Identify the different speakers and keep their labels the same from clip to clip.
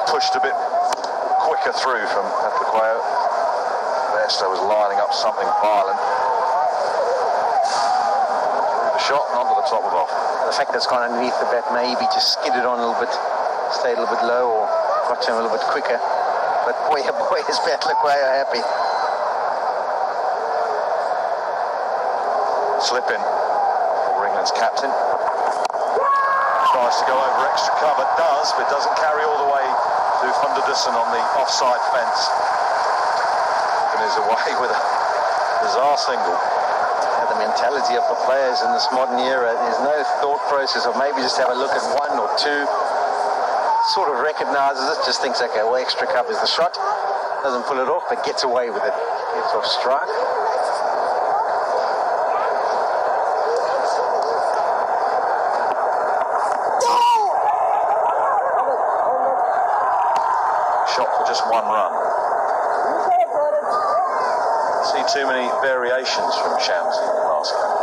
Speaker 1: pushed a bit quicker through from Petraqueo. Bairstow was lining up something violent. Through the shot and onto the top of off.
Speaker 2: The fact that it's gone underneath the bat, maybe just skidded on a little bit, stayed a little bit low, or got to him a little bit quicker. But boy, oh boy, is Petraqueo happy.
Speaker 1: Slip in for England's captain. Tries to go over extra cover, does, but doesn't carry all the way to Funderdussen on the offside fence. And is away with a bizarre single.
Speaker 2: The mentality of the players in this modern era, there's no thought process of maybe just have a look at one or two, sort of recognizes it, just thinks, okay, well, extra covers the shot, doesn't pull it off, but gets away with it, gets off strike.
Speaker 1: Shot for just one run. See too many variations from Shamsi in the last game.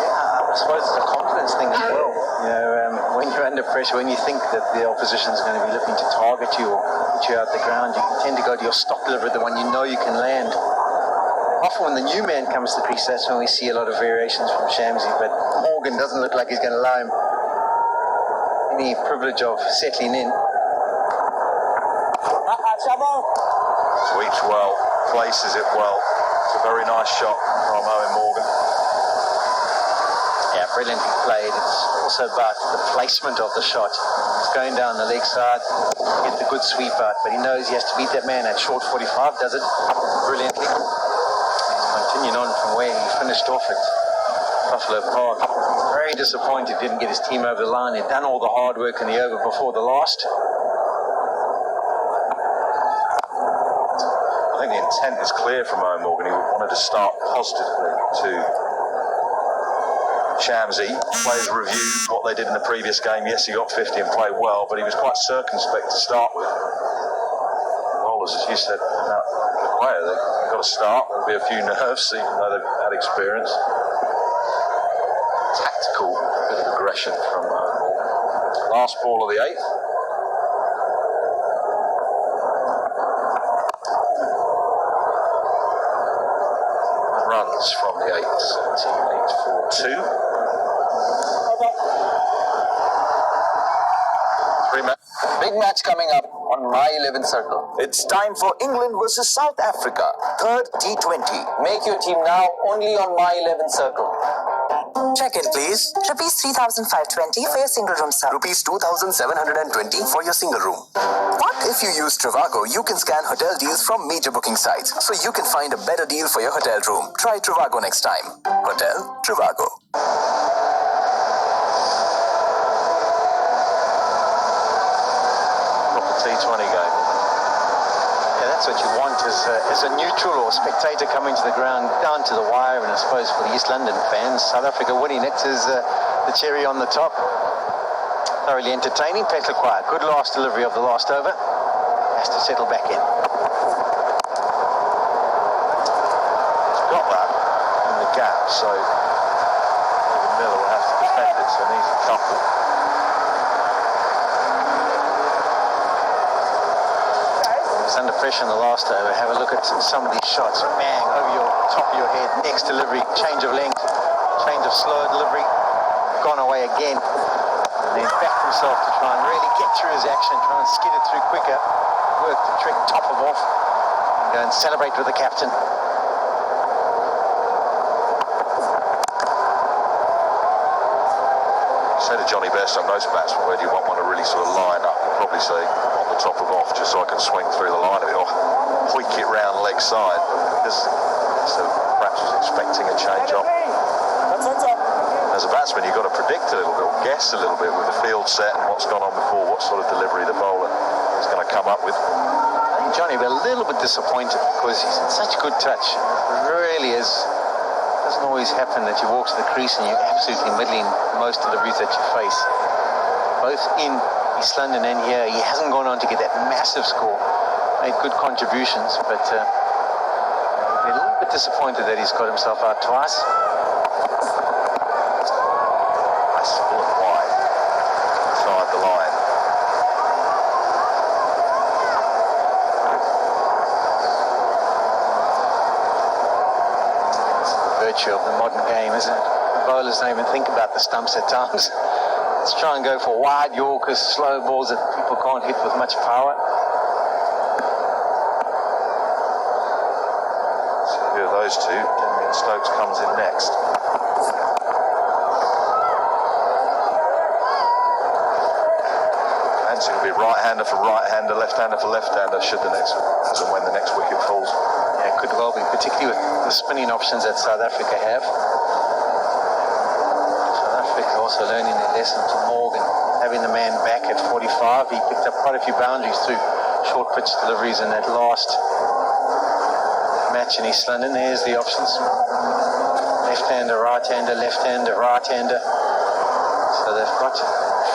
Speaker 2: Yeah, I suppose it's a confidence thing as well. You know, when you're under pressure, when you think that the opposition is going to be looking to target you or put you out the ground, you tend to go to your stock delivery, the one you know you can land. Often when the new man comes to the crease, that's when we see a lot of variations from Shamsi, but Morgan doesn't look like he's going to allow him any privilege of settling in.
Speaker 1: Sweeps well, places it well. It's a very nice shot from Eoin Morgan.
Speaker 2: Yeah, brilliantly played. It's also about the placement of the shot. It's going down the leg side, get the good sweep out, but he knows he has to beat that man at short 45, does it brilliantly. He's continuing on from where he finished off at Buffalo Park. Very disappointed he didn't get his team over the line. He'd done all the hard work in the over before the last.
Speaker 1: I think the intent is clear from Eoin Morgan. He wanted to start positively to Shamsi. Players reviewed what they did in the previous game. Yes, he got 50 and played well, but he was quite circumspect to start with. Bowlers, as you said, about the player, they've got to start. There'll be a few nerves, even though they've had experience. Tactical bit of aggression from Eoin Morgan. Last ball of the 8th. Runs from the 8th, 17, 8, 4, 2.
Speaker 3: Big match coming up on My 11 Circle.
Speaker 4: It's time for England versus South Africa, third T20.
Speaker 3: Make your team now only on My 11 Circle.
Speaker 4: Check in, please.
Speaker 5: Rupees 3,520 for your single room, sir.
Speaker 4: Rupees 2,720 for your single room. What? If you use Trivago, you can scan hotel deals from major booking sites, so you can find a better deal for your hotel room. Try Trivago next time. Hotel Trivago.
Speaker 1: T20 game.
Speaker 2: Yeah, that's what you want as a neutral or spectator coming to the ground, down to the wire, and I suppose for the East London fans, South Africa winning it is the cherry on the top. Thoroughly entertaining. Petraqueo, good last delivery of the last over. Has to settle back in.
Speaker 1: He's got that in the gap, so Miller will have to defend it, so needs a couple.
Speaker 2: Under pressure in the last over. Have a look at some of these shots. Bang, over your top of your head. Next delivery, change of length, change of slow delivery. Gone away again. And then backed himself to try and really get through his action, try and skid it through quicker. Work the trick, top of off. And go and celebrate with the captain.
Speaker 1: Say to Johnny Bairstow, most batsmen, where do you want one to really sort of line up? He'd probably say on the top of off, just so I can swing through the line of it, or hoik it round leg side. Because so perhaps was expecting a change off. As a batsman, you've got to predict a little bit, or guess a little bit with the field set and what's gone on before, what sort of delivery the bowler is going to come up with.
Speaker 2: I think Johnny was a little bit disappointed because he's in such good touch. It really is. It doesn't always happen that you walk to the crease and you're absolutely middling most deliveries that you face. Both in East London and here, he hasn't gone on to get that massive score. Made good contributions, but a little bit disappointed that he's got himself out twice.
Speaker 1: Nice full and wide, inside the line.
Speaker 2: virtue of the modern game, isn't it? The bowlers don't even think about the stumps at times. Let's try and go for wide Yorkers, slow balls that people can't hit with much power.
Speaker 1: So here are those two. Damien Stokes comes in next. And so it'll be right-hander for right-hander, left-hander for left-hander should the next, as and when the next wicket falls.
Speaker 2: Yeah, it could well be, particularly with the spinning options that South Africa have. South Africa also learning their lesson to Morgan, having the man back at 45. He picked up quite a few boundaries through short pitch deliveries in that last match in East London. There's the options. Left-hander, right-hander, left-hander, right-hander. So they've got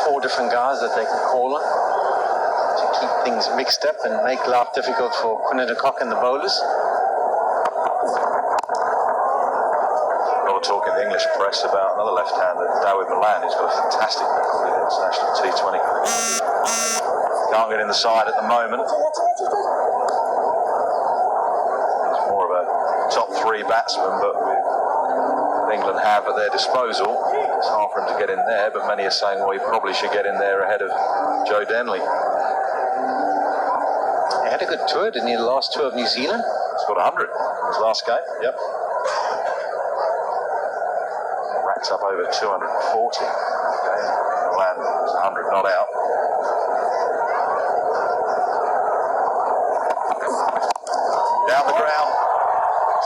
Speaker 2: 4 different guys that they can call on to keep things mixed up and make life difficult for Kunadakok and the bowlers.
Speaker 1: A lot of talk in the English press about another left-hander, David Malan, who's got a fantastic record in international T20. Can't get in the side at the moment. He's more of a top 3 batsman, but with England have at their disposal, it's hard for him to get in there, but many are saying, well, he probably should get in there ahead of Joe Denley.
Speaker 2: He had a good tour, didn't he, the last tour of New Zealand?
Speaker 1: He's got 100 in his last game, yep. Racks up over 240. Okay. Milan was 100 not out. Down the ground,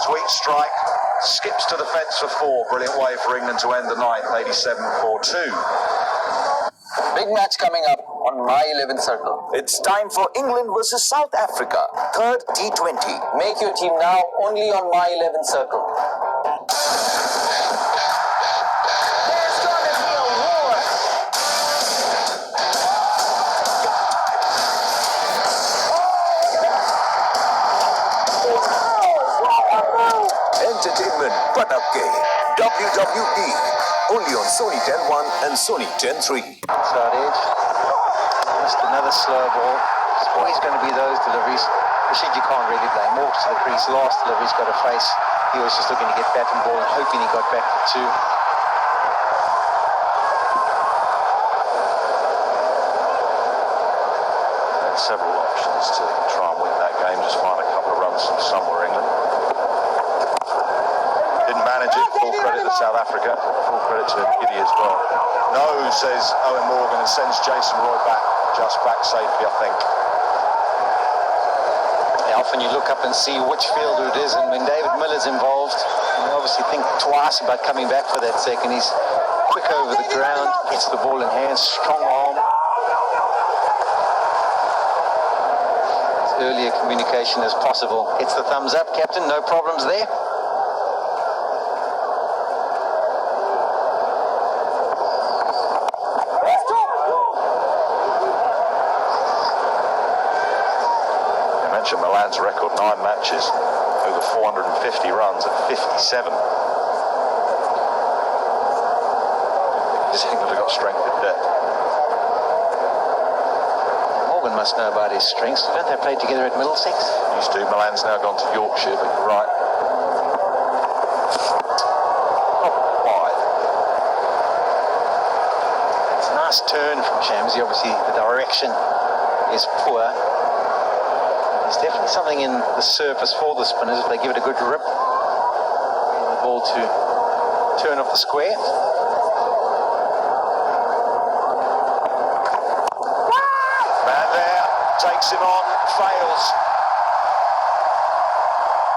Speaker 1: sweet strike. Skips to the fence for 4. Brilliant way for England to end the ninth, 87-4-2.
Speaker 3: Big match coming up on my 11th circle.
Speaker 4: It's time for England versus South Africa, third T20.
Speaker 3: Make your team now only on my 11th circle. There's gonna be a war.
Speaker 4: Entertainment Patake, WWE, only on Sony 10-1 and Sony 10-3.
Speaker 2: Side edge. Just another slow ball. It's always going to be those deliveries. Rashid, you can't really blame. Walks to the crease. Last delivery's got a face. He was just looking to get bat and ball and hoping he got back for 2.
Speaker 1: Had several options to try and win that game. Just find a couple of runs from somewhere, England. Didn't manage it. Full credit to South Africa. Full credit to Giddy as well. No, says Owen Morgan, and sends Jason Roy back. Just back safely, I think.
Speaker 2: Yeah, often you look up and see which fielder it is, and when David Miller's involved, you obviously think twice about coming back for that second. He's quick over the ground, gets the ball in hand, strong arm. As early a communication as possible. Gets the thumbs up, captain, no problems there.
Speaker 1: Milan's record, 9 matches, over 450 runs at 57. England have got strength in depth.
Speaker 2: Morgan must know about his strengths. Don't they play together at Middlesex?
Speaker 1: Used to. Milan's now gone to Yorkshire, but you're right. Wide.
Speaker 2: It's a nice turn from Shamsi. Obviously, the direction is poor. There's definitely something in the surface for the spinners if they give it a good rip. The ball to turn off the square.
Speaker 1: Man there, takes him on, fails.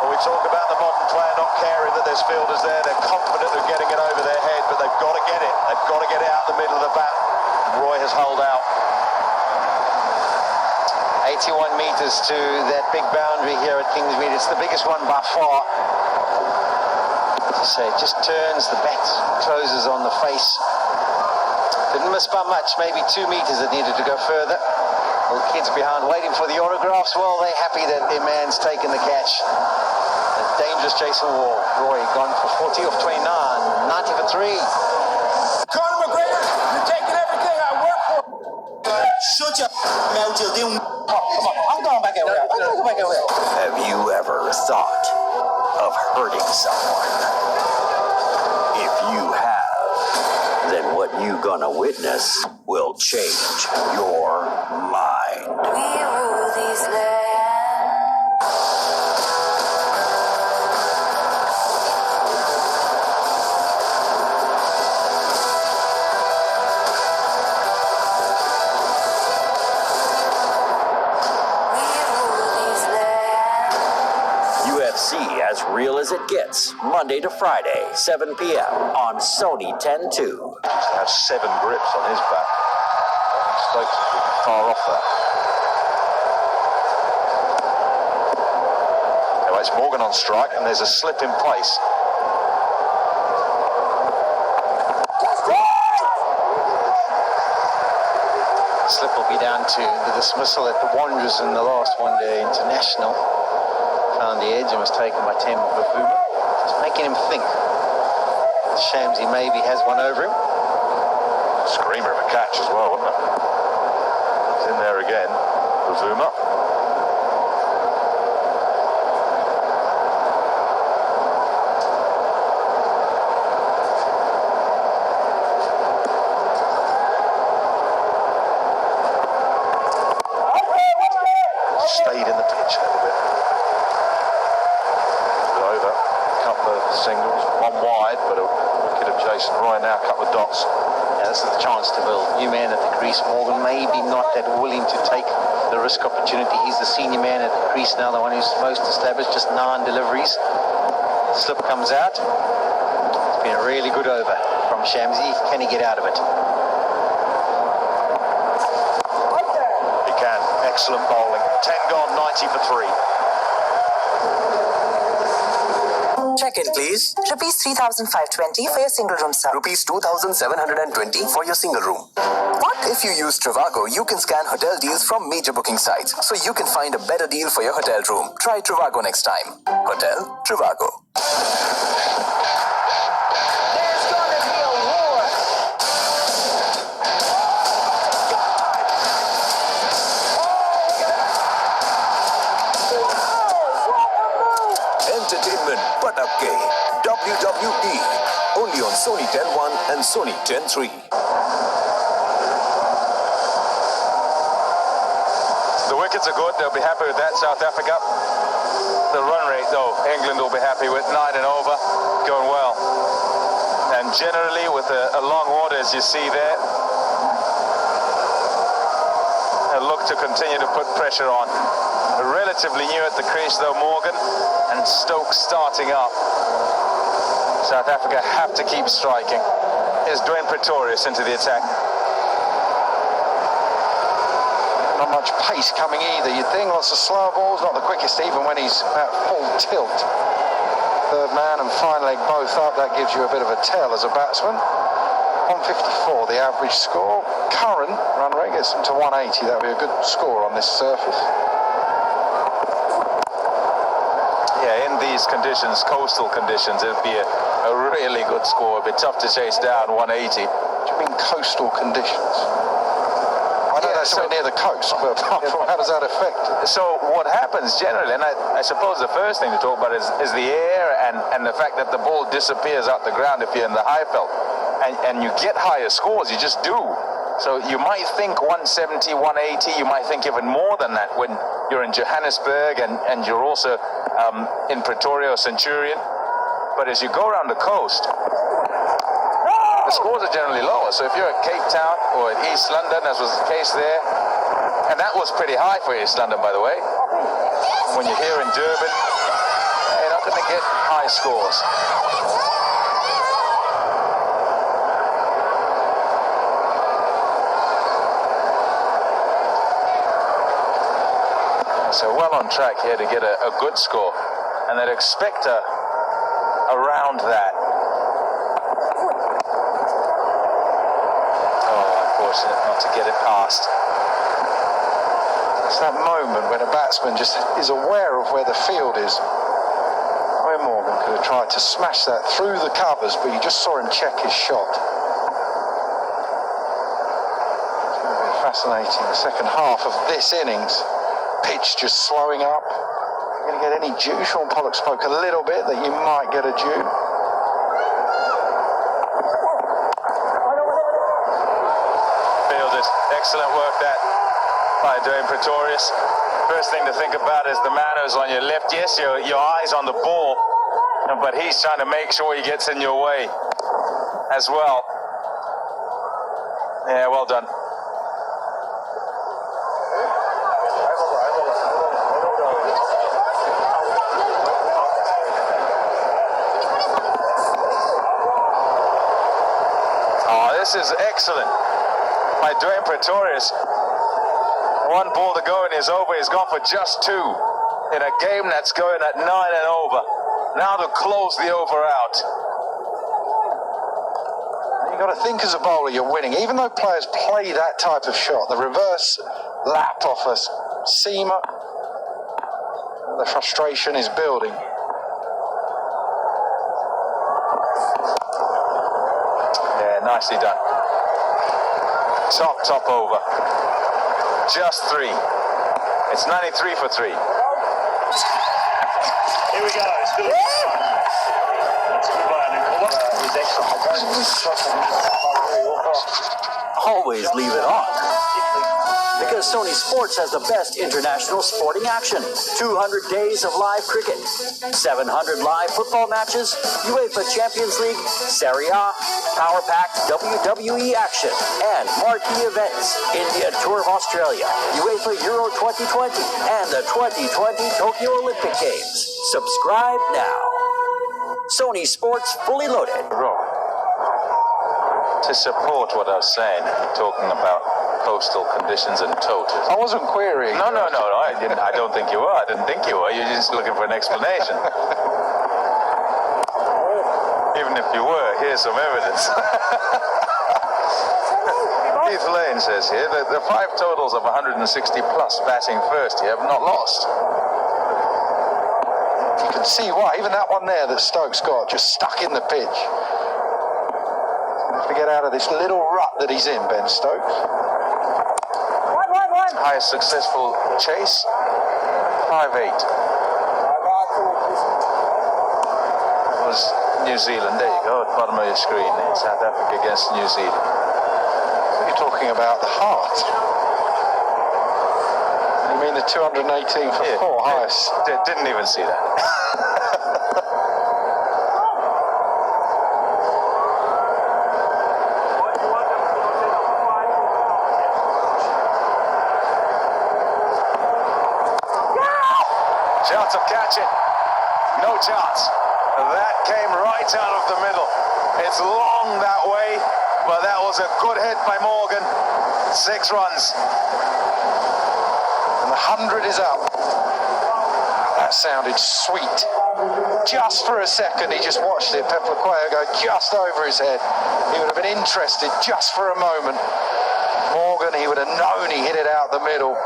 Speaker 1: Well, we talk about the modern player not caring that there's fielders there. They're confident of getting it over their head, but they've got to get it. They've got to get it out the middle of the bat. Roy has holed out.
Speaker 2: 81 metres to that big boundary here at Kingsmead. It's the biggest one by far. As I say, it just turns, the bat closes on the face. Didn't miss by much, maybe 2 metres that needed to go further. Little kids behind waiting for the autographs. Well, they're happy that their man's taken the catch. A dangerous Jason Wall. Roy gone for 40 off 29, 90 for 3.
Speaker 6: Conor McGregor, you're taking everything I work for. Shut your mouth, you'll do. Come on, I'm going back over there.
Speaker 4: Have you ever thought of hurting someone?
Speaker 7: wanna witness will change your mind.
Speaker 8: We rule these lands. We rule these lands.
Speaker 7: UFC As Real As It Gets, Monday to Friday, 7 p.m. on Sony 10-2.
Speaker 1: Has 7 grips on his back. Stokes is really far off that. Anyway, it's Morgan on strike, and there's a slip in place.
Speaker 2: Slip will be down to the dismissal at the Wanderers in the last one-day international. Found the edge and was taken by Tem Bavuma. Just making him think. Shamsi maybe has one over him.
Speaker 1: Screamer of a catch as well, wasn't it? It's in there again. Bavuma. Stayed in the pitch a little bit. Over. A couple of singles. One wide, but a wicket of Jason Roy now. A couple of dots.
Speaker 2: Yeah, this is the chance to build. New man at the crease. Morgan maybe not that willing to take the risk opportunity. He's the senior man at the crease now, the one who's most established, just 9 deliveries. Slip comes out. It's been a really good over from Shamsi. Can he get out of it?
Speaker 1: He can. Excellent bowling. 10 gone, 90 for 3.
Speaker 4: Check in, please.
Speaker 5: Rupees 3,520 for your single room, sir.
Speaker 4: Rupees 2,720 for your single room. What if you use Trivago? You can scan hotel deals from major booking sites, so you can find a better deal for your hotel room. Try Trivago next time. Hotel Trivago.
Speaker 8: There's gonna be a war.
Speaker 7: Entertainment Patapke, WWE, only on Sony 10-1 and Sony 10-3.
Speaker 9: The wickets are good. They'll be happy with that, South Africa. The run rate, though, England will be happy with 9 and over, going well. And generally, with a long order, as you see there, they'll look to continue to put pressure on. Relatively new at the crease, though, Morgan, and Stokes starting up. South Africa have to keep striking. Here's Dwayne Pretorius into the attack.
Speaker 10: Not much pace coming either. You'd think lots of slow balls, not the quickest even when he's at full tilt. Third man and fine leg both up. That gives you a bit of a tell as a batsman. 154 the average score. Current run rate gets them to 180. That would be a good score on this surface.
Speaker 9: Yeah, in these conditions, coastal conditions, it'd be a really good score. It'd be tough to chase down 180.
Speaker 10: What do you mean coastal conditions? I know that's near the coast, but apart from how does that affect it?
Speaker 9: So what happens generally, and I suppose the first thing to talk about is the air and the fact that the ball disappears out the ground if you're in the high felt. And you get higher scores, you just do. So you might think 170, 180, you might think even more than that when you're in Johannesburg and you're also in Pretoria or Centurion. But as you go around the coast, the scores are generally lower. So if you're at Cape Town or at East London, as was the case there, and that was pretty high for East London, by the way. When you're here in Durban, you're not going to get high scores. So well on track here to get a good score, and they'd expect around that. Oh, unfortunate not to get it past.
Speaker 10: It's that moment when a batsman just is aware of where the field is. Roy Morgan could have tried to smash that through the covers, but you just saw him check his shot. It's going to be a fascinating second half of this innings. Pitch just slowing up. You're going to get any dew. Sean Pollock spoke a little bit that you might get a dew.
Speaker 9: excellent work that by doing Pretorius. First thing to think about is the man who's on your left. Yes, your eyes on the ball, but he's trying to make sure he gets in your way as well. Yeah, well done. Oh, this is excellent by Dwayne Pretorius. One ball to go and he's over. He's gone for just two in a game that's going at 9 and over. Now to close the over out.
Speaker 10: You've got to think as a bowler you're winning. Even though players play that type of shot, the reverse lap off a seamer, the frustration is building.
Speaker 9: Yeah, nicely done. Top over. Just three. It's 93 for three.
Speaker 11: Here we go. It's Philip. That's a good one. He's excellent.
Speaker 7: Always leave it on. Because Sony Sports has the best international sporting action. 200 days of live cricket, 700 live football matches, UEFA Champions League, Serie A, Power Pack, WWE action, and marquee events. India Tour of Australia, UEFA Euro 2020, and the 2020 Tokyo Olympic Games. Subscribe now. Sony Sports Fully Loaded.
Speaker 9: To support what I was saying, talking about coastal conditions and totas.
Speaker 10: I wasn't querying.
Speaker 9: No, I didn't. I don't think you were. I didn't think you were. You're just looking for an explanation. Even if you were, here's some evidence. Keith Lane says here that the 5 totals of 160 plus batting first here have not lost.
Speaker 10: You can see why. Even that one there that Stokes got, just stuck in the pitch. To get out of this little rut that he's in, Ben Stokes.
Speaker 9: Highest successful chase, 5-8. Was New Zealand. There you go, at the bottom of your screen there. South Africa against New Zealand.
Speaker 10: You're talking about the heart. You mean the 218 for 4 highest?
Speaker 9: Didn't even see that. Chance of catch it. No chance. That came right out of the middle. It's long that way, but that was a good hit by Morgan. 6 runs.
Speaker 10: And the 100 is up. That sounded sweet. Just for a second, he just watched it. Peplaqueo go just over his head. He would have been interested just for a moment. Morgan, he would have known he hit it out the middle.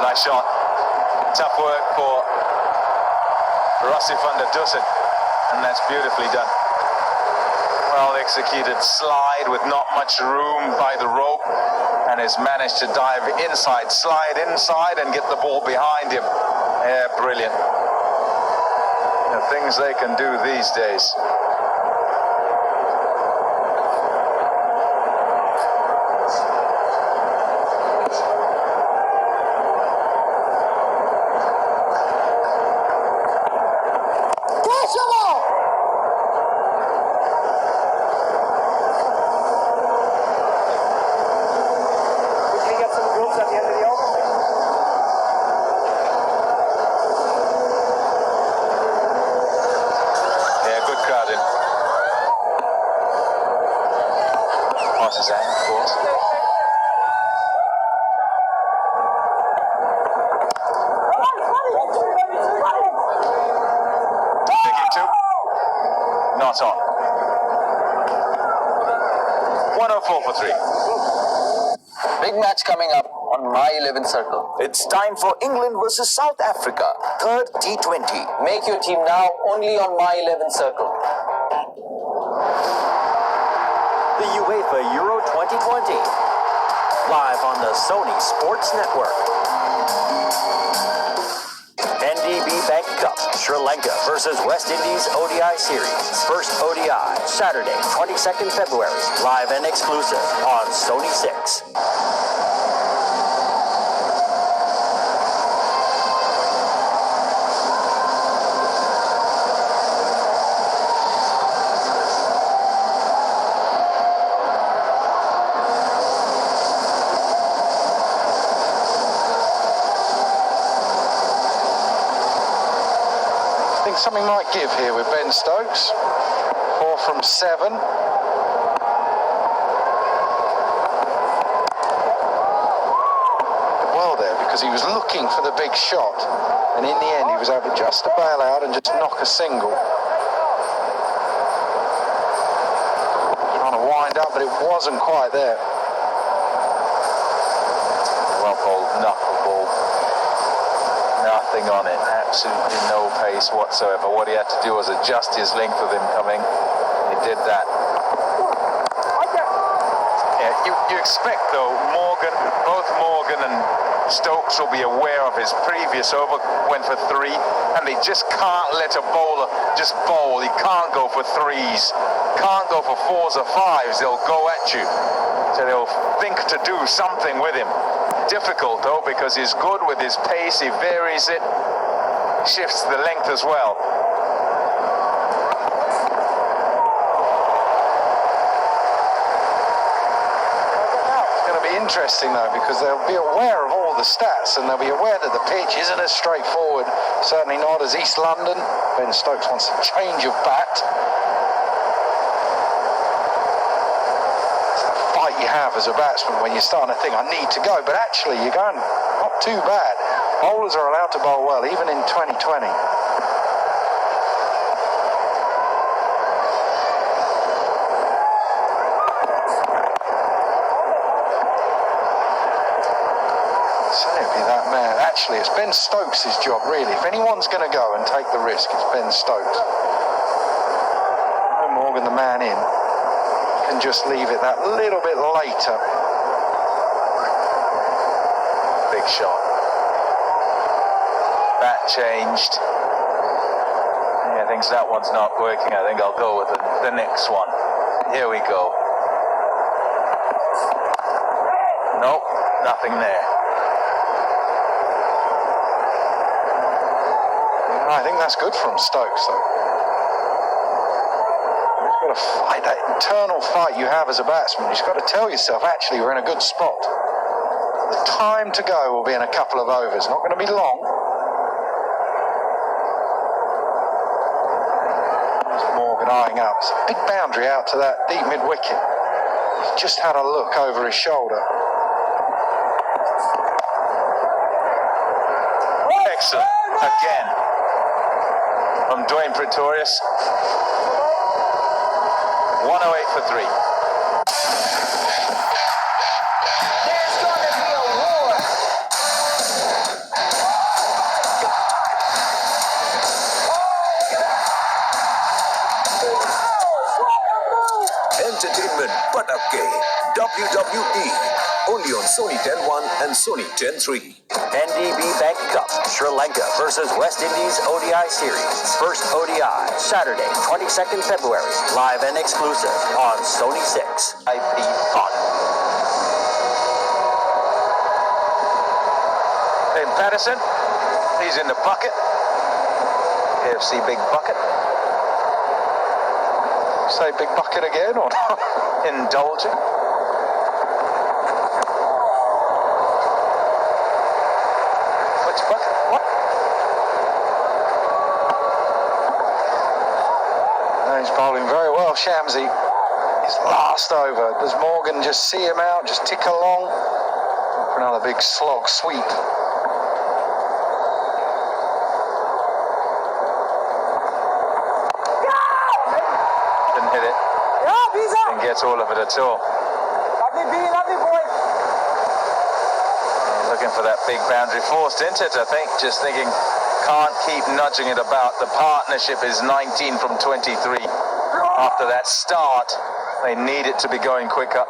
Speaker 9: Nice shot. Tough work for Rassi van der Dussen, and that's beautifully done. Well executed slide with not much room by the rope, and has managed to dive inside, slide inside, and get the ball behind him. Yeah, brilliant. The things they can do these days. Not on. 104 for 3.
Speaker 3: Big match coming up on my 11th circle.
Speaker 7: It's time for England versus South Africa, 3rd T20.
Speaker 3: Make your team now only on my 11th circle.
Speaker 7: The UEFA Euro 2020. Live on the Sony Sports Network. NDB Bank Cup, Sri Lanka versus West Indies ODI Series. First ODI, Saturday, 22nd February. Live and exclusive on Sony 6.
Speaker 10: Something might give here with Ben Stokes. 4 from 7. Well there, because he was looking for the big shot, and in the end he was able just to bail out and just knock a single. Trying to wind up, but it wasn't quite there.
Speaker 9: Well bowled knuckleball. Nothing on it, absolutely no pace whatsoever. What he had to do was adjust his length with him coming. He did that. Yeah, you expect though, both Morgan and Stokes will be aware of his previous over, went for 3, and they just can't let a bowler just bowl. He can't go for 3s, can't go for 4s or 5s. They'll go at you. So they'll think to do something with him. Difficult though, because he's good with his pace, he varies it, shifts the length as well.
Speaker 10: It's going to be interesting though, because they'll be aware of all the stats and they'll be aware that the pitch isn't as straightforward, certainly not as East London. Ben Stokes wants a change of bat. You have as a batsman when you're starting to think, I need to go, but actually you're going not too bad. Bowlers are allowed to bowl well, even in 2020. So it'd be that man. Actually, it's Ben Stokes' job, really. If anyone's going to go and take the risk, it's Ben Stokes. No Morgan, the man in. And just leave it that little bit later.
Speaker 9: Big shot. Bat changed. Yeah, I think that one's not working. I think I'll go with the next one. Here we go. Nope, nothing there.
Speaker 10: I think that's good from Stokes, though. Got to fight that internal fight you have as a batsman. You've got to tell yourself, actually, we're in a good spot. The time to go will be in a couple of overs. Not going to be long. There's Morgan eyeing up. It's a big boundary out to that deep mid-wicket. He's just had a look over his shoulder.
Speaker 9: Excellent. Again. From Dwayne Pretorius. 108 for 3.
Speaker 8: There's gonna be a war.
Speaker 4: Entertainment Patake WWE. Only on Sony 10.1 and Sony 10.3.
Speaker 7: NDB Bank Cup, Sri Lanka versus West Indies ODI Series. First ODI, Saturday, 22nd February. Live and exclusive on Sony 6.
Speaker 9: IP on. Then Patterson, he's in the bucket. AFC Big Bucket.
Speaker 10: Say big bucket again, or not?
Speaker 9: Indulging. Which bucket? What?
Speaker 10: No, he's bowling very well, Shamsi. His last over. Does Morgan just see him out, just tick along? For another big slog sweep.
Speaker 9: Didn't hit it. Didn't get all of it at all.
Speaker 6: Lovely boy.
Speaker 9: Looking for that big boundary, forced into it, I think. Just thinking, can't keep nudging it about. The partnership is 19 from 23. After that start, they need it to be going quicker.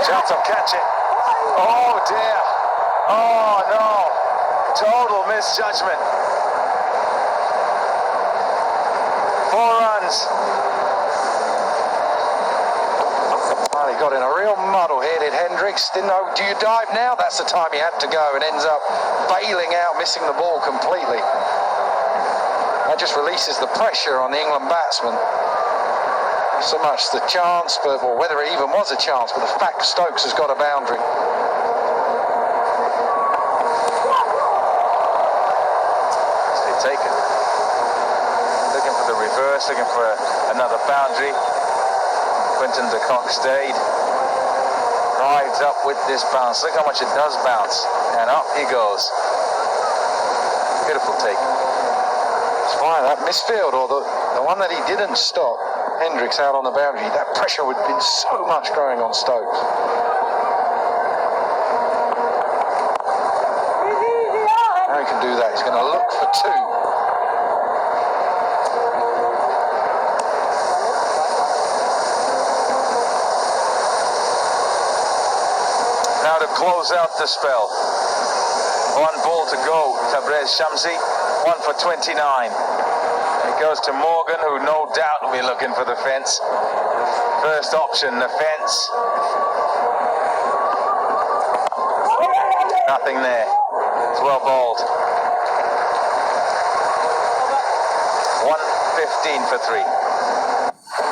Speaker 9: Chance of catch it. Oh dear. Oh no. Total misjudgment. 4 runs.
Speaker 10: Well, he got in a real muddle here, did Hendricks. Didn't know, do you dive now? That's the time he had to go, and ends up bailing out, missing the ball completely. That just releases the pressure on the England batsman. Not so much the chance, but or whether it even was a chance, but the fact Stokes has got a boundary.
Speaker 9: Taken. Looking for the reverse, looking for another boundary. Quinton de Kock stayed. Rides up with this bounce. Look how much it does bounce. And up he goes. Beautiful take.
Speaker 10: That's why that misfield, or the one that he didn't stop, Hendricks out on the boundary, that pressure would have been so much growing on Stokes. Now he can do that. He's going to look for 2.
Speaker 9: Now to close out the spell. 1 ball to go. Tabrez Shamsi, 1 for 29. It goes to Morgan, who no doubt will be looking for the fence. First option, the fence. Nothing there. It's well bowled. 115 for 3.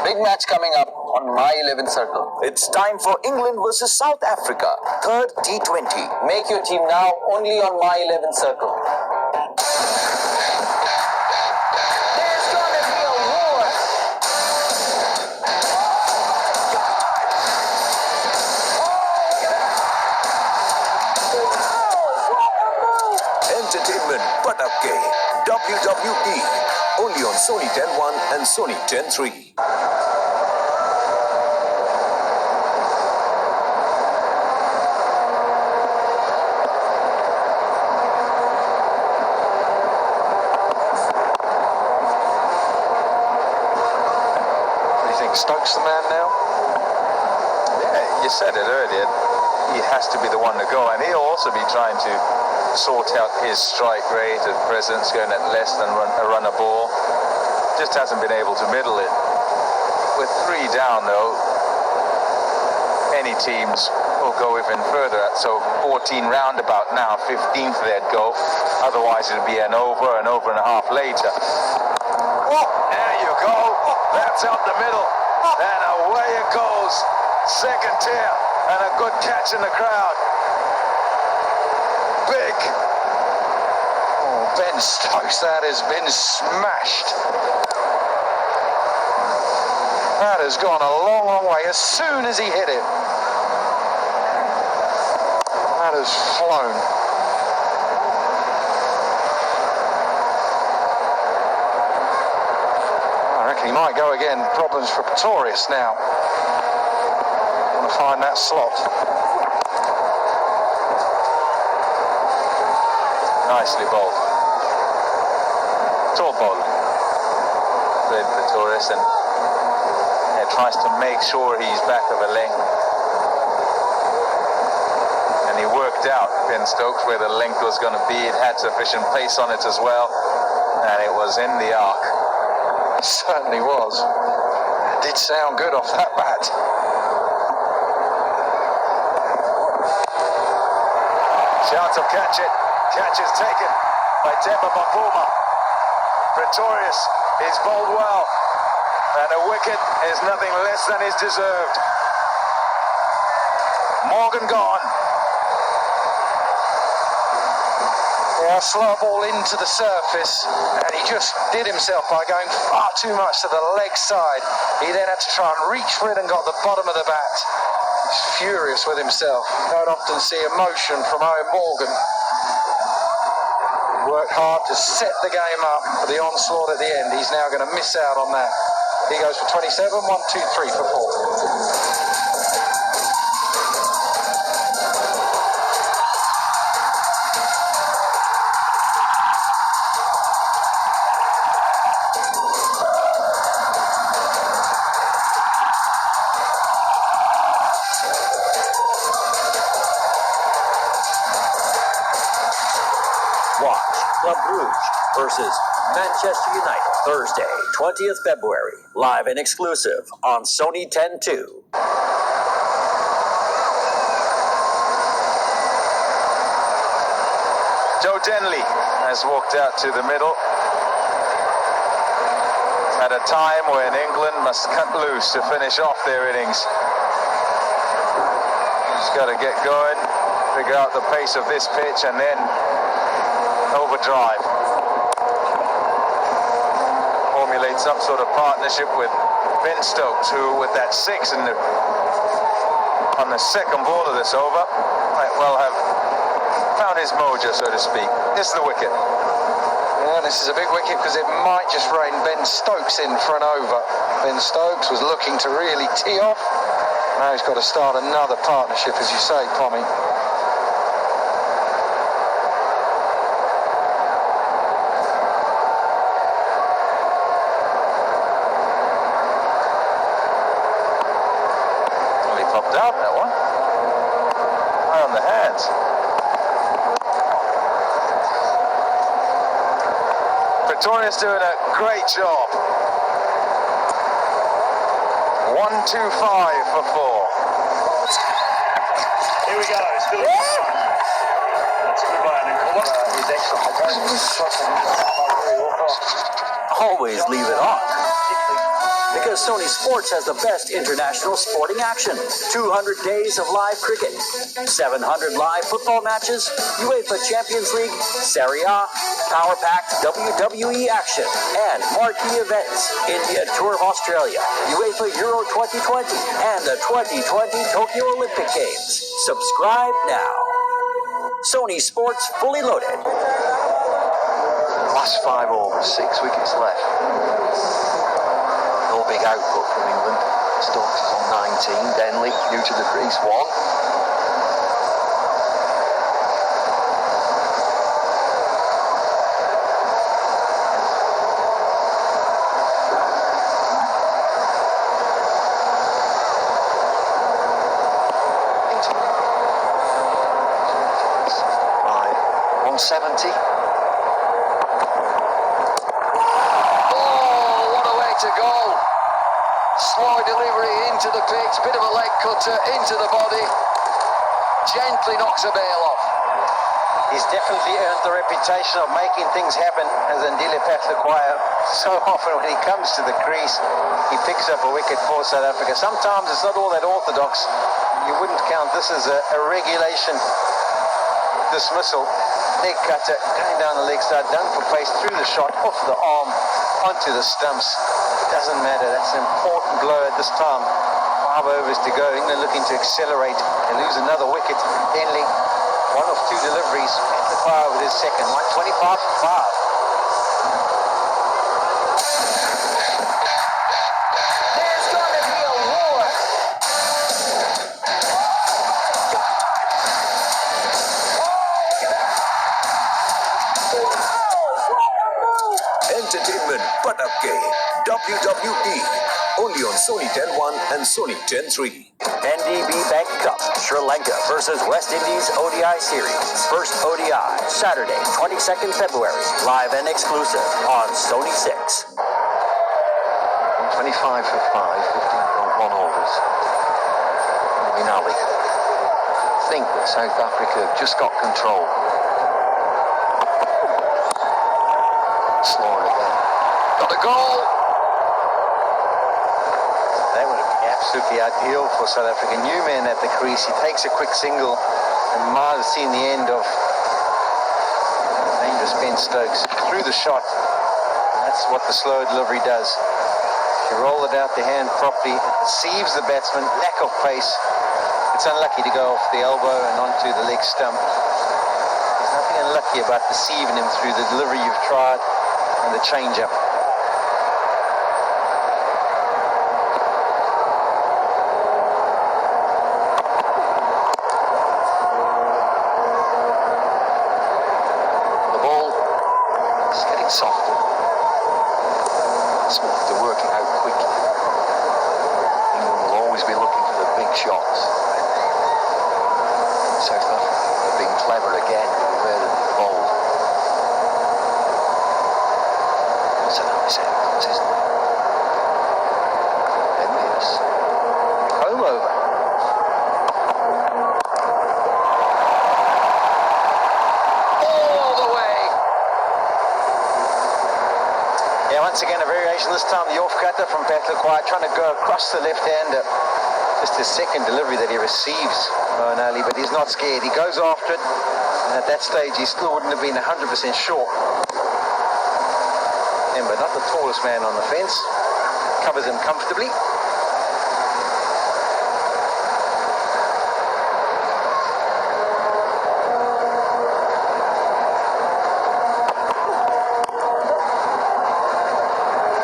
Speaker 3: Big match coming up on my 11th circle.
Speaker 4: It's time for England versus South Africa, 3rd T20.
Speaker 3: Make your team now only on my 11th circle.
Speaker 8: There's gonna be a war.
Speaker 4: Entertainment Patake, WWE, only on Sony 10.1 and Sony 10.3.
Speaker 10: Stokes the man now?
Speaker 9: Yeah, you said it earlier. He has to be the one to go, and he'll also be trying to sort out his strike rate at present. It's going at less than a run a ball. Just hasn't been able to middle it. With 3 down, though, any teams will go even further. So 14 roundabout now, 15th they'd go. Otherwise, it'd be an over and a half later. Oh, there you go. That's out the middle. And away it goes. Second tier. And a good catch in the crowd. Big.
Speaker 10: Oh, Ben Stokes, that has been smashed. That has gone a long, long way. As soon as he hit it, that has flown. I reckon he might go again. Problems for Pretorius now. Going to find that slot.
Speaker 9: Nicely bowled. Tall ball. Played Pretorius and tries to make sure he's back of a length. And he worked out, Ben Stokes, where the length was going to be. It had sufficient pace on it as well. And it was in the arc.
Speaker 10: It certainly was. It did sound good off that bat.
Speaker 9: Chance of catch it. Catch is taken by Temba Bafuma. Pretorius is bowled well. And a wicket is nothing less than is deserved. Morgan gone.
Speaker 10: Yeah, slow ball into the surface, and he just did himself by going far too much to the leg side. He then had to try and reach for it and got the bottom of the bat. He's furious with himself. Don't often see emotion from Owen Morgan. Worked hard to set the game up for the onslaught at the end. He's now going to miss out on that. He goes for 27, 1, 2, 3 for 4.
Speaker 7: Club Brugge versus Manchester United. Thursday, 20th February. Live and exclusive on Sony 10-2.
Speaker 9: Joe Denley has walked out to the middle at a time when England must cut loose to finish off their innings. Just got to get going, figure out the pace of this pitch, and then overdrive. Formulate some sort of partnership with Ben Stokes, who with that six on the second ball of this over might well have found his mojo, so to speak. This is the wicket.
Speaker 10: Yeah, this is a big wicket because it might just rain Ben Stokes in for an over. Ben Stokes was looking to really tee off. Now he's got to start another partnership, as you say, Pommy.
Speaker 9: Well, he popped out that one. High on the hands. Pretoria's doing a great job. 1-2-5 for 4.
Speaker 11: Here we go. It's Philip. That's a good one. And come on.
Speaker 7: Always leave it on. Because Sony Sports has the best international sporting action. 200 days of live cricket, 700 live football matches, UEFA Champions League, Serie A, power-packed WWE action, and marquee events. India Tour of Australia, UEFA Euro 2020, and the 2020 Tokyo Olympic Games. Subscribe now. Sony Sports fully loaded.
Speaker 10: Last 5 overs, 6 wickets left. No big output from England. Stokes is on 19. Denley, new to the crease, 1. Five. 170.
Speaker 12: To go. Slow delivery into the pitch, bit of a leg cutter into the body, gently knocks a bail off.
Speaker 2: He's definitely earned the reputation of making things happen, as Andile Patlaquaya. So often when he comes to the crease, he picks up a wicket for South Africa. Sometimes it's not all that orthodox. You wouldn't count this as a regulation dismissal. Leg cutter, going down the leg side, done for pace, through the shot, off the arm, onto the stumps. Doesn't matter, that's an important blow at this time. 5 overs to go. England looking to accelerate and lose another wicket. Denley, 1 of 2 deliveries. The fire with his second. 125 for 5.
Speaker 8: There's gonna be a war.
Speaker 13: Entertainment Patake, WWE, only on Sony 10-1 and Sony 10-3.
Speaker 7: NDB Bank Cup, Sri Lanka versus West Indies ODI Series. First ODI, Saturday, 22nd February. Live and exclusive on Sony 6.
Speaker 10: 25 for 5, 15.1 overs. Minali. I think that South Africa have just got control. Slowing again.
Speaker 12: Got a goal.
Speaker 2: That would have been absolutely ideal for South Africa. New man at the crease. He takes a quick single and might have seen the end of dangerous Ben Stokes. Through the shot. That's what the slow delivery does. If you roll it out the hand properly, it deceives the batsman. Lack of pace. It's unlucky to go off the elbow and onto the leg stump. There's nothing unlucky about deceiving him through the delivery you've tried and the change-up.
Speaker 10: The ball is getting softer. Smith to working out quickly. England will always be looking for the big shots. South Africa have been clever again with where they've bowled.
Speaker 12: This is envious.
Speaker 2: Home over.
Speaker 12: All the way.
Speaker 2: Yeah, once again a variation, this time the off-cutter from Pat Lequire trying to go across the left-hander. Just his second delivery that he receives, O'Nally, but he's not scared. He goes after it, and at that stage he still wouldn't have been 100% sure. Remember, not the tallest man on the fence. Covers him comfortably.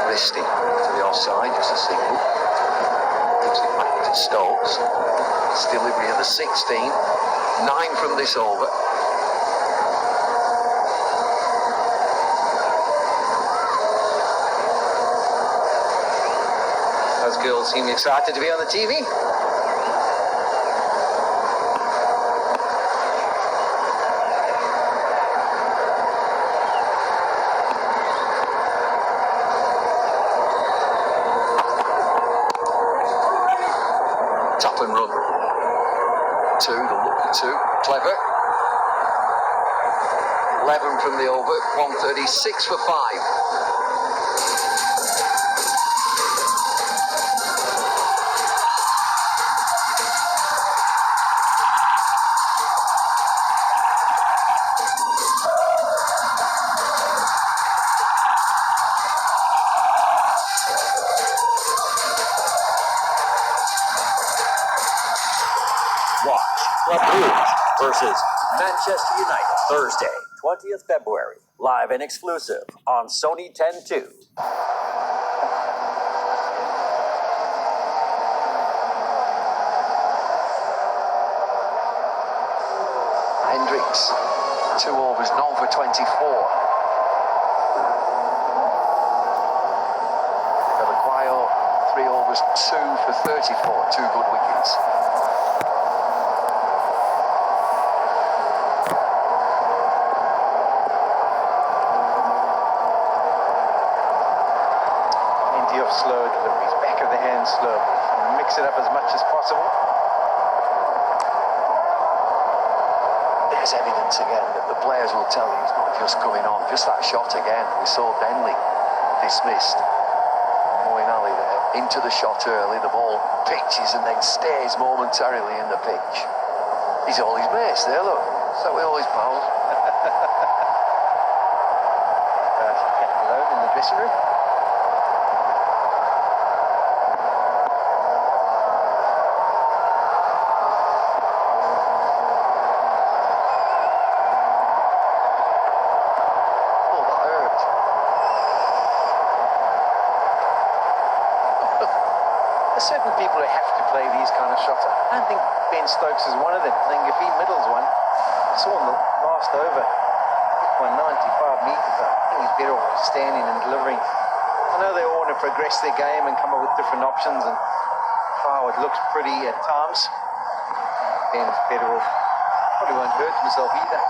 Speaker 12: Risty to the offside, just a single. Gives it back to Stokes. It's delivery of the 16. 9 from this over.
Speaker 2: Those girls seem excited to be on the TV.
Speaker 12: Tap and run. 2, the lucky 2. Clever. 11 from the over. 136 for 5.
Speaker 7: Watch Club Brugge versus Manchester United Thursday, 20th February, live and exclusive on Sony 10-2.
Speaker 12: Hendricks, 2 overs, 0 for 24. Delaquio, 3 overs, 2 for 34. 2 good wickets.
Speaker 2: Plenty of slow deliveries, back of the hand slow. Mix it up as much as possible.
Speaker 12: There's evidence again that the players will tell you it's not just coming on. Just that shot again. We saw Benley dismissed. Moeen Ali there into the shot early. The ball pitches and then stays momentarily in the pitch. He's all his mates there, look. So we all his pals.
Speaker 2: Kept alone in the dressing room.
Speaker 12: Oh, that hurt.
Speaker 2: There's certain people who have to play these kind of shots. I don't think Ben Stokes is one of them. I think if he middles one, I saw in the last over, 195 metres, I think he's better off standing and delivering. I know they all want to progress their game and come up with different options and how it looks pretty at times. Ben's better off. Probably won't hurt himself either.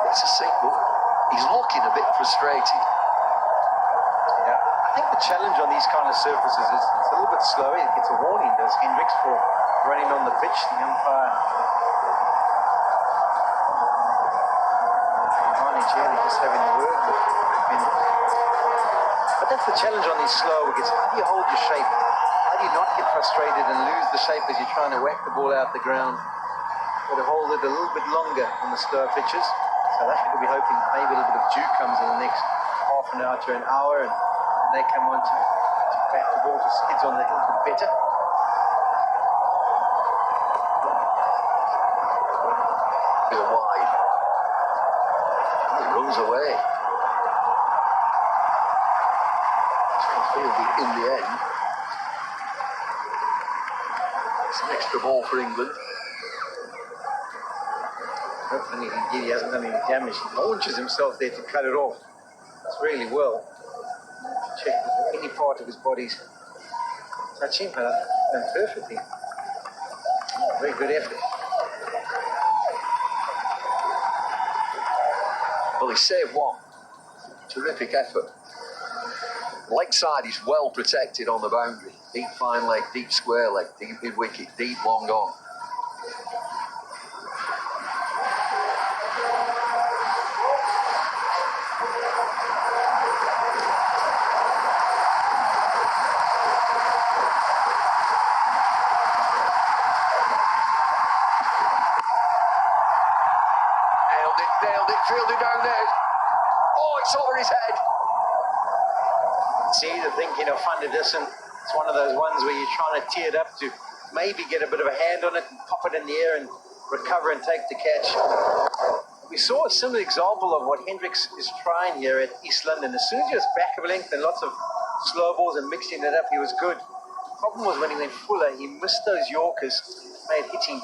Speaker 12: It's a single. He's looking a bit frustrated.
Speaker 2: Yeah, I think the challenge on these kind of surfaces is it's a little bit slower. It gets a warning, does Hendricks, for running on the pitch. The umpire, they're just having a word with Hendricks. But that's the challenge on these slow wickets. How do you hold your shape? How do you not get frustrated and lose the shape as you're trying to whack the ball out the ground? Got to hold it a little bit longer on the slower pitches. South Africa will be hoping maybe a little bit of dew comes in the next half an hour to an hour and they come on to bat the ball to skids on the hill a bit better.
Speaker 12: Bit wide. He runs away. Fielded in the end. It's an extra ball for England.
Speaker 2: Hopefully he hasn't done any damage. He launches himself there to cut it off. That's really well. Check if any part of his body's touching, but done perfectly. Very good effort.
Speaker 12: Well, he saved one. Terrific effort. Leg side is well protected on the boundary. Deep fine leg, deep square leg, deep mid wicket, deep long on. Nailed it, fielded down there. Oh, it's over his head.
Speaker 2: See, the thinking of Van der Dussen, it's one of those ones where you're trying to tee it up to maybe get a bit of a hand on it and pop it in the air and recover and take the catch. We saw a similar example of what Hendricks is trying here at East London. As soon as he was back of length and lots of slow balls and mixing it up, he was good. The problem was when he went fuller, he missed those Yorkers, made hitting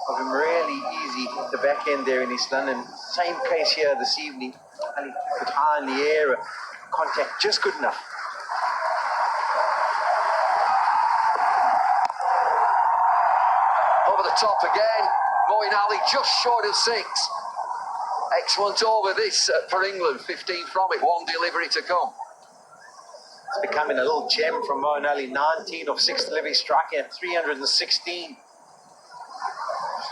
Speaker 2: of him really easy at the back end there in East London. Same case here this evening. And he put high in the air, contact just good enough.
Speaker 12: Over the top again. Moeen Ali just short of 6. Excellent over this for England. 15 from it. One delivery to come.
Speaker 2: It's becoming a little gem from Moeen Ali. 19 of 6 deliveries, striking at 316.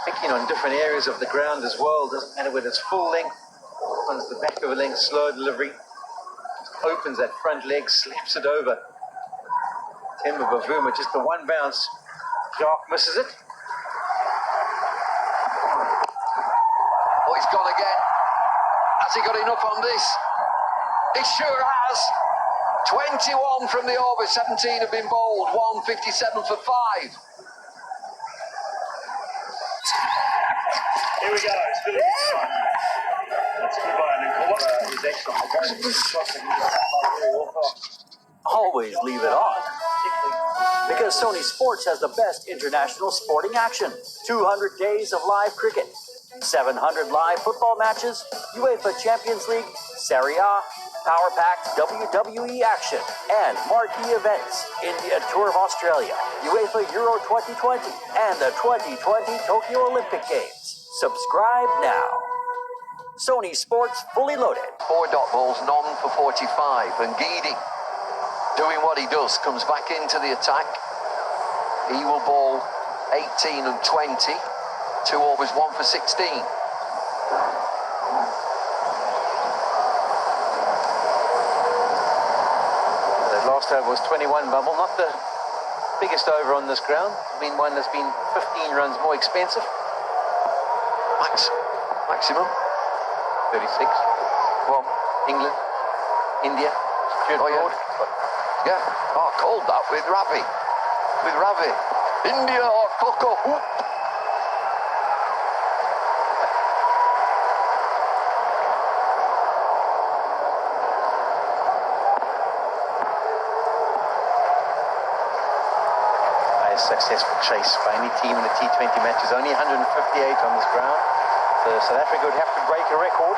Speaker 2: Picking on different areas of the ground as well. Doesn't matter whether it's full length, runs the back of a length, slow delivery. Opens that front leg, slaps it over. Timber Bavuma, just the one bounce. Jark misses it.
Speaker 12: Oh, he's gone again. Has he got enough on this? He sure has. 21 from the over, 17 have been bowled, 157 for 5.
Speaker 11: Here we go. It's Philip. That's a good one.
Speaker 2: He's excellent.
Speaker 7: Always leave it on. Because Sony Sports has the best international sporting action. 200 days of live cricket, 700 live football matches, UEFA Champions League, Serie A, power-packed WWE action, and marquee events. India Tour of Australia, UEFA Euro 2020, and the 2020 Tokyo Olympic Games. Subscribe now. Sony Sports fully loaded.
Speaker 12: 4 dot balls, none for 45. And Geedy, doing what he does, comes back into the attack. He will bowl 18 and 20. 2 overs, 1 for 16.
Speaker 2: That last over was 21, Bubble. Not the biggest over on this ground. I mean, one that's been 15 runs more expensive.
Speaker 12: Maximum.
Speaker 2: 36. Well, England, India, Stuart Broad.
Speaker 12: Yeah. Oh, called that with Ravi. India or Coco Hoop.
Speaker 2: A successful chase by any team in the T20 matches. Only 158 on this ground. So South Africa would have to break a record.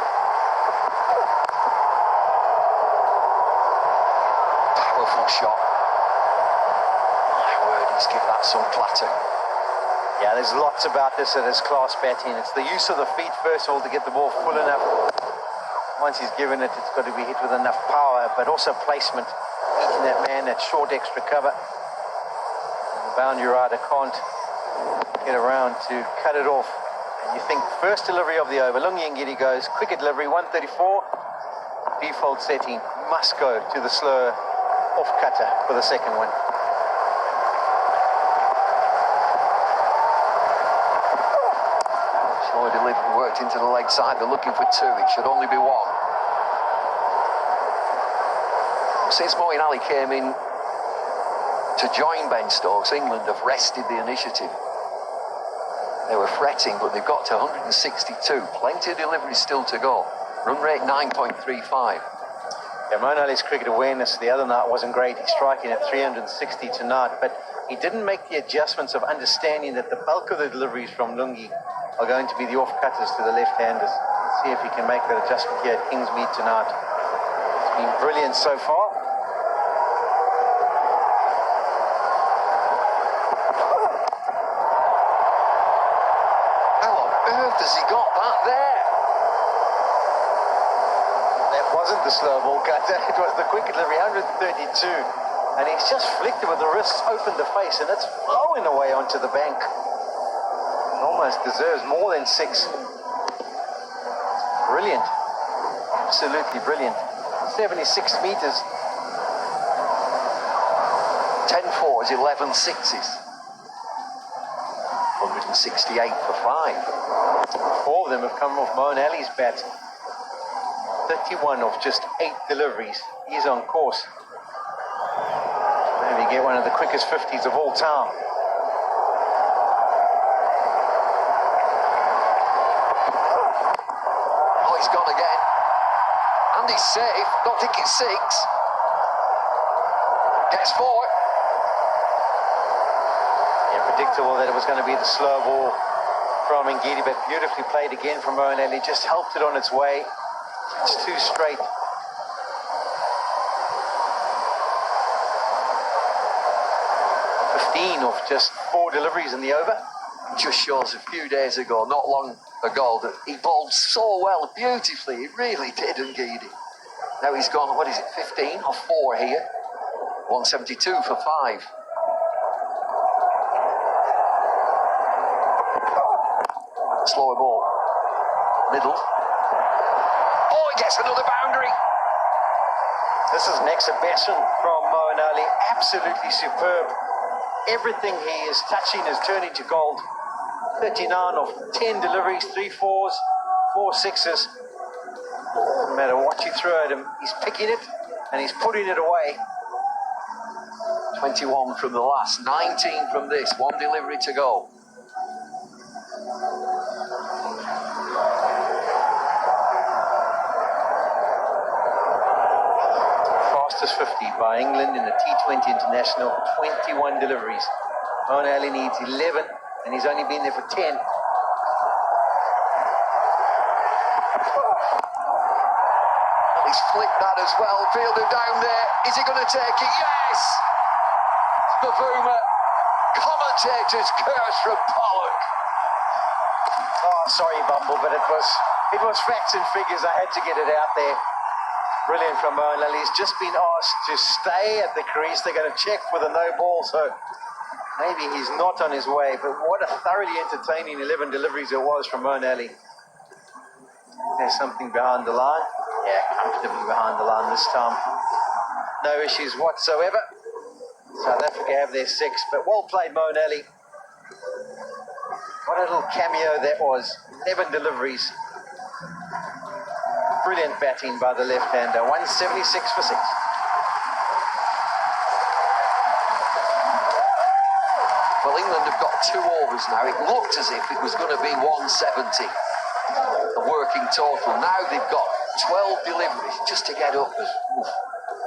Speaker 12: Powerful shot. My word, he's given that some clatter.
Speaker 2: Yeah, there's lots about this that is class batting. It's the use of the feet first of all to get the ball full enough. Once he's given it, it's got to be hit with enough power, but also placement. Eating that man, that short extra cover. And the boundary rider can't get around to cut it off. And you think first delivery of the over, Lungi Ngidi goes, quicker delivery, 134. Default setting, must go to the slower off cutter for the second one.
Speaker 12: Slow delivery worked into the leg side. They're looking for 2. It should only be 1. Since Moeen Ali came in to join Ben Stokes, England have wrested the initiative. They were fretting, but they've got to 162. Plenty of deliveries still to go. Run rate 9.35.
Speaker 2: Yeah, Moeen Ali's cricket awareness the other night wasn't great. He's striking at 360 tonight, but he didn't make the adjustments of understanding that the bulk of the deliveries from Lungi are going to be the off-cutters to the left-handers. See if he can make that adjustment here at Kingsmead tonight. It's been brilliant so far.
Speaker 12: How on earth has he got that there?
Speaker 2: the slow ball cut. It was the quick delivery, 132. And he's just flicked it with the wrists, opened the face, and it's blowing away onto the bank. Almost deserves more than 6. Brilliant. Absolutely brilliant. 76 meters.
Speaker 12: 10 fours, 11 sixes. 168 for 5.
Speaker 2: 4 of them have come off Moeen Ali's bat. 31 of just 8 deliveries. He's on course. Maybe get one of the quickest 50s of all time.
Speaker 12: Oh, he's gone again. And he's safe. Don't think it's 6. Gets 4.
Speaker 2: Predictable that it was going to be the slow ball from Ngidi, but beautifully played again from Moeen Ali. Just helped it on its way. It's 2 straight. 15 of just 4 deliveries in the over.
Speaker 12: Just shows a few days ago, not long ago, that he bowled so well, beautifully. He really did, Ngidi. Now he's gone, what is it, 15 or 4 here? 172 for 5. Slower ball. Middle. Oh, he gets another boundary.
Speaker 2: This is an exhibition from Moeen Ali. Absolutely superb. Everything he is touching is turning to gold. 39 of 10 deliveries, 3 fours, 4 sixes. No matter what you throw at him, he's picking it and he's putting it away.
Speaker 12: 21 from the last, 19 from this. 1 delivery to go.
Speaker 2: Fastest 50 by England in the T20 International, 21 deliveries. Moeen Ali needs 11 and he's only been there for 10.
Speaker 12: He's flicked that as well. Fielder down there. Is he going to take it? Yes! Bavuma. Commentator's curse from Pollock.
Speaker 2: Oh, sorry, Bumble, but it was facts and figures. I had to get it out there. Brilliant from Moeen Ali. He's just been asked to stay at the crease. They're going to check for the no ball, so maybe he's not on his way. But what a thoroughly entertaining 11 deliveries it was from Moeen Ali. There's something behind the line. Yeah, comfortably behind the line this time. No issues whatsoever. South Africa have their 6, but well played, Moeen Ali. What a little cameo that was. 11 deliveries. Brilliant batting by the left-hander. 176 for 6.
Speaker 12: Well, England have got 2 overs now. It looked as if it was going to be 170. The working total. Now they've got 12 deliveries just to get up.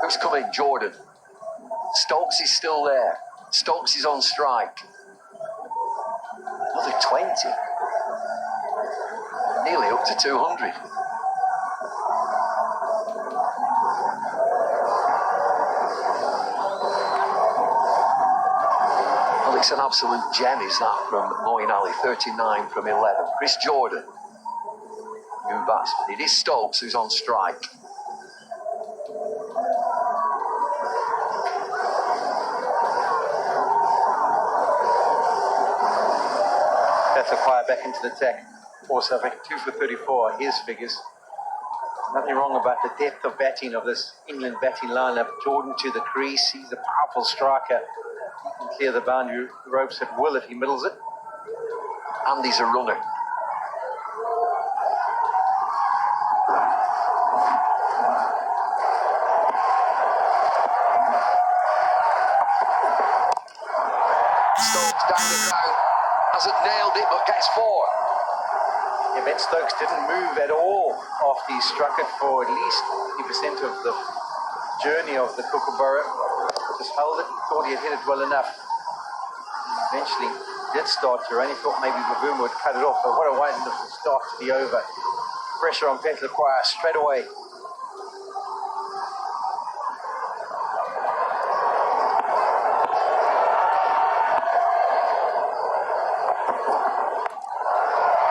Speaker 12: Who's coming? Jordan. Stokes is still there. Stokes is on strike. Another 20. Nearly up to 200. Well, it's an absolute gem, is that, from Moeen Ali. 39 from 11. Chris Jordan. New batsman. It is Stokes who's on strike.
Speaker 2: That's a fire back into the attack. Also, I think 2 for 34 are his figures. Nothing wrong about the depth of batting of this England batting lineup. Jordan to the crease. He's a powerful striker. He can clear the boundary ropes at will if he middles it.
Speaker 12: And he's a runner. Stokes down the ground. Hasn't nailed it, but gets 4.
Speaker 2: Yeah, Ben Stokes didn't move at all after he struck it for at least 50% of the journey of the Kookaburra. Just held it, thought he had hit it well enough. Eventually did start to run. He thought maybe Bavuma would cut it off, but what a wonderful start to the over. Pressure on Petlaquire straight away.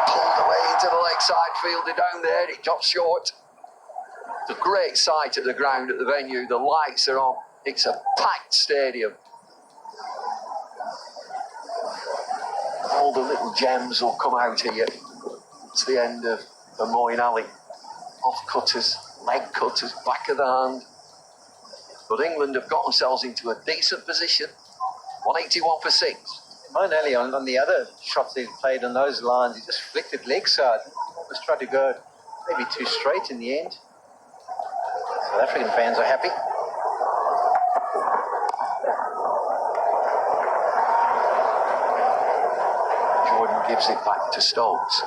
Speaker 12: Pulled away into the leg side, fielder down there. It got short. It's a great sight at the ground at the venue. The lights are on. It's a packed stadium. All the little gems will come out here. It's the end of the Moyne Alley. Off cutters, leg cutters, back of the hand. But England have got themselves into a decent position. 181 for 6.
Speaker 2: Moyne Alley on the other shots he played on those lines, he just flicked it leg side. Almost tried to go maybe too straight in the end. South African fans are happy.
Speaker 12: Jordan gives it back to Stokes.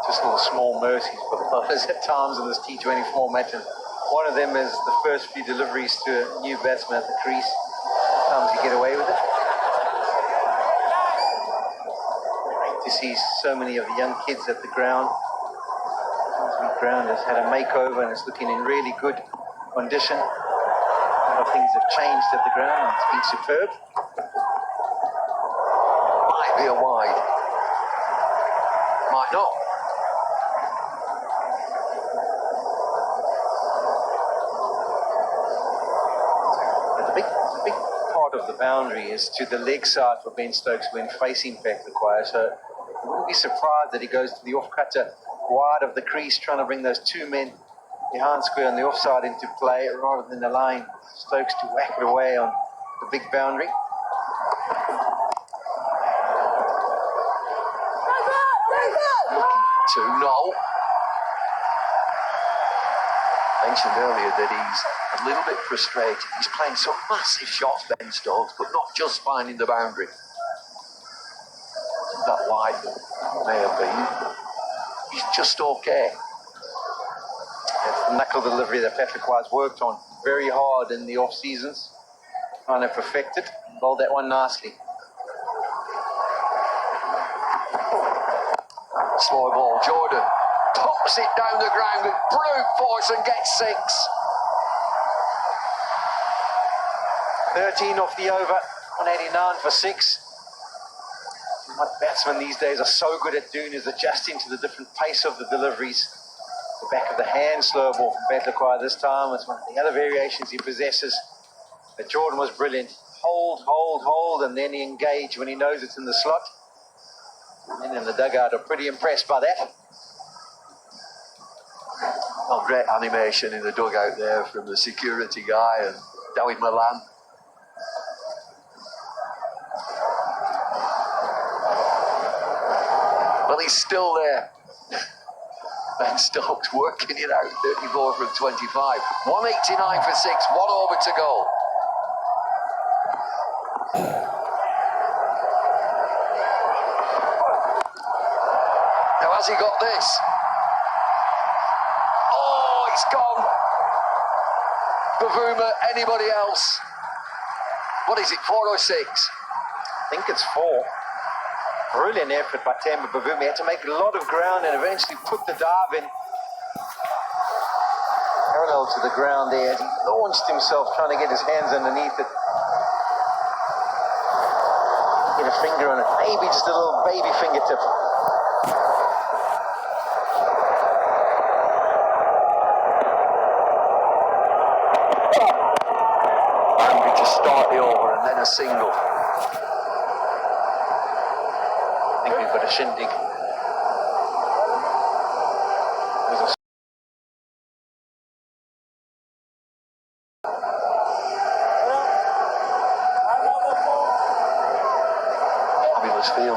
Speaker 2: Just little small mercies for bowlers at times in this T20 format, and one of them is the first few deliveries to a new batsman at the crease. Sometimes you get away with it. Great to see so many of the young kids at the ground. The ground has had a makeover and it's looking in really good condition. A lot of things have changed at the ground and it's been superb.
Speaker 12: Might be a wide. Might not.
Speaker 2: The big part of the boundary is to the leg side for Ben Stokes when face impact required. So I wouldn't be surprised that he goes to the off cutter wide of the crease, trying to bring those two men behind square on the offside into play rather than allowing Stokes to whack it away on the big boundary.
Speaker 12: To no. Mentioned earlier that he's a little bit frustrated. He's playing some massive shots, Ben Stokes, but not just finding the boundary. That wide may have been. He's just okay.
Speaker 2: It's the knuckle delivery that Patrick White's worked on very hard in the off seasons, trying to perfect it. Bowled that one nicely.
Speaker 12: Slow ball, Jordan pumps it down the ground with brute force and gets 6.
Speaker 2: 13 off the over, 189 for 6. What batsmen these days are so good at doing is adjusting to the different pace of the deliveries. The back of the hand slow ball from Patrick this time. It's one of the other variations he possesses. But Jordan was brilliant. Hold, and then he engage when he knows it's in the slot. And in the dugout are pretty impressed by that.
Speaker 12: Oh, great animation in the dugout there from the security guy and David Milan. Well, he's still there. Ben Stokes working it out, 34 from 25. 189 for 6, 1 over to go. Now, has he got this? Oh, it's gone. Bavuma, anybody else? What is it, 4 or 6?
Speaker 2: I think it's 4. Brilliant effort by Temba Bavuma. He had to make a lot of ground and eventually put the dive in parallel to the ground there. He launched himself trying to get his hands underneath it. Get a finger on it, maybe just a little baby fingertip.
Speaker 12: Boundary to start the over and then a single.
Speaker 2: I think we've got a shindig.